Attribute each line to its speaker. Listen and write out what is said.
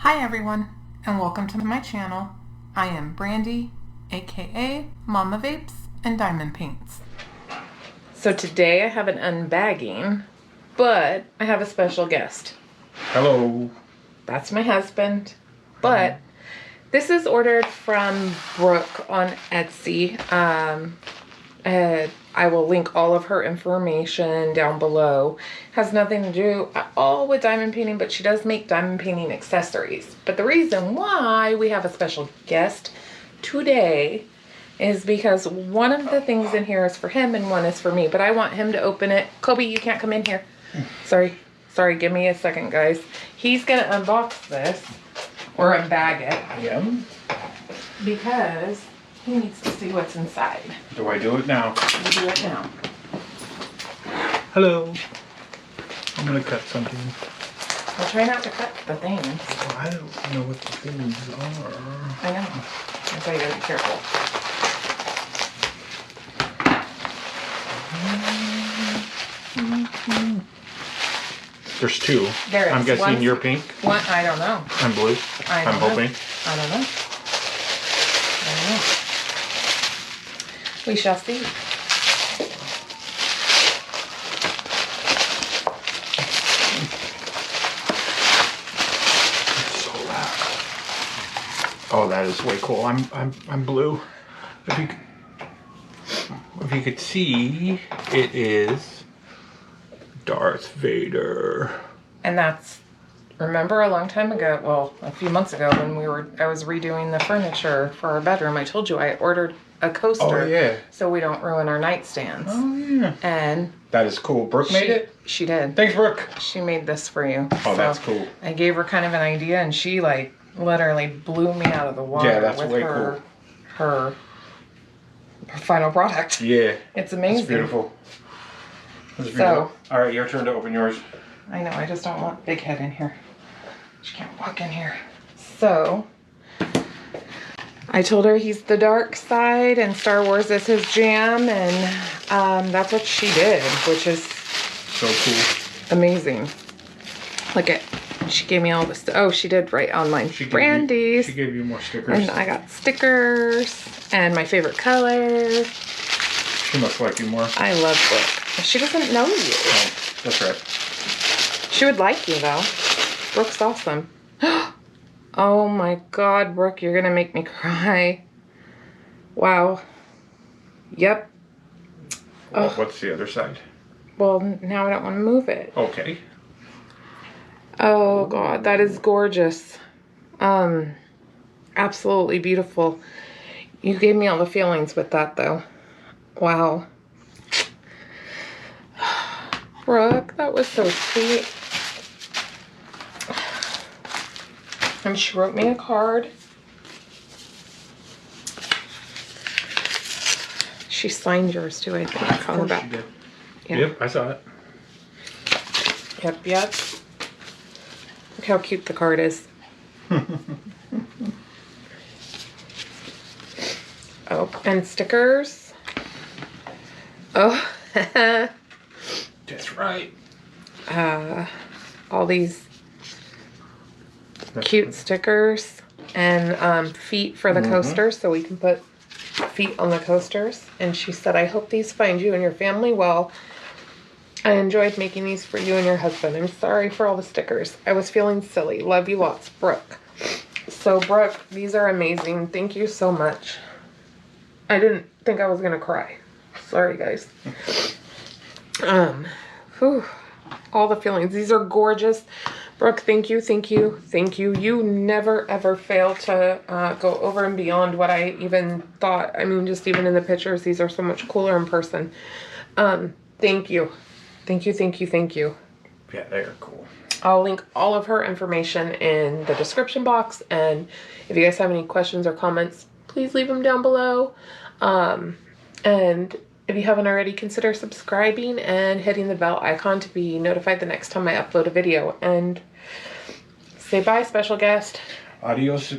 Speaker 1: Hi everyone, and welcome to my channel. I am Brandy, aka Mama Vapes and Diamond Paints. So today I have an unbagging, but I have a special guest.
Speaker 2: Hello.
Speaker 1: That's my husband, but this is ordered from Brooke on Etsy. I will link all of her information down below. Has nothing to do at all with diamond painting, but she does make diamond painting accessories. But the reason why we have a special guest today is because one of the things in here is for him and one is for me. But I want him to open it. Kobe, you can't come in here. Sorry, give me a second, guys. He's gonna unbox this or unbag it.
Speaker 2: Yeah.
Speaker 1: Because he needs to see what's inside.
Speaker 2: Do I do it now?
Speaker 1: We'll do it now.
Speaker 2: Hello. I'm gonna cut something.
Speaker 1: I'll try not to cut the things.
Speaker 2: Oh, I don't know what the things are.
Speaker 1: I know. That's why you gotta be careful.
Speaker 2: There's two.
Speaker 1: There is.
Speaker 2: I'm guessing
Speaker 1: One's-
Speaker 2: you're pink.
Speaker 1: One, I don't know.
Speaker 2: I'm blue.
Speaker 1: I
Speaker 2: I'm
Speaker 1: don't know.
Speaker 2: hoping.
Speaker 1: I don't know. We shall see.
Speaker 2: It's so loud. Oh, that is way cool. I'm blue. If you could see, it is Darth Vader.
Speaker 1: And that's, remember a long time ago, well, a few months ago when I was redoing the furniture for our bedroom, I told you I ordered a coaster.
Speaker 2: Oh, yeah.
Speaker 1: So we don't ruin our nightstands.
Speaker 2: Oh, yeah.
Speaker 1: And
Speaker 2: That is cool. Brooke made it?
Speaker 1: She did.
Speaker 2: Thanks, Brooke.
Speaker 1: She made this for you.
Speaker 2: Oh, that's cool.
Speaker 1: I gave her kind of an idea and she like literally blew me out of the water.
Speaker 2: Yeah, that's
Speaker 1: with
Speaker 2: way
Speaker 1: her final product.
Speaker 2: Yeah.
Speaker 1: It's amazing.
Speaker 2: It's beautiful. It's beautiful. All right, your turn to open yours.
Speaker 1: I know, I just don't want Big Head in here. She can't walk in here. So, I told her he's the dark side and Star Wars is his jam, and that's what she did, which is
Speaker 2: so cool.
Speaker 1: Amazing. Look at, she gave me all this. Oh, she did right on mine. Brandy's.
Speaker 2: She gave you more stickers.
Speaker 1: And I got stickers and my favorite colors.
Speaker 2: She must like you more.
Speaker 1: I love Brooke. She doesn't know you.
Speaker 2: Oh, that's right.
Speaker 1: She would like you though. Brooke's awesome. Oh my God, Brooke, you're gonna make me cry. Wow. Yep.
Speaker 2: Well, what's the other side?
Speaker 1: Well, now I don't want to move it.
Speaker 2: Okay.
Speaker 1: Oh God, that is gorgeous. Absolutely beautiful. You gave me all the feelings with that though. Wow. Brooke, that was so sweet. And she wrote me a card. She signed yours too, I think.
Speaker 2: Of course she did.
Speaker 1: Yeah.
Speaker 2: Yep, I saw it.
Speaker 1: Yep. Look how cute the card is. Oh, and stickers. Oh.
Speaker 2: That's right.
Speaker 1: All these cute stickers and feet for the coasters, so we can put feet on the coasters. And she said, I hope these find you and your family well. I enjoyed making these for you and your husband. I'm sorry for all the stickers. I was feeling silly. Love you lots, Brooke. So Brooke, these are amazing. Thank you so much. I didn't think I was gonna cry. Sorry guys. Whew, all the feelings. These are gorgeous. Brooke, thank you. You never ever fail to go over and beyond what I even thought. I mean, just even in the pictures, these are so much cooler in person. Thank you. Thank you.
Speaker 2: Yeah, they are cool.
Speaker 1: I'll link all of her information in the description box. And if you guys have any questions or comments, please leave them down below. And if you haven't already, consider subscribing and hitting the bell icon to be notified the next time I upload a video. And say bye, special guest.
Speaker 2: Adios,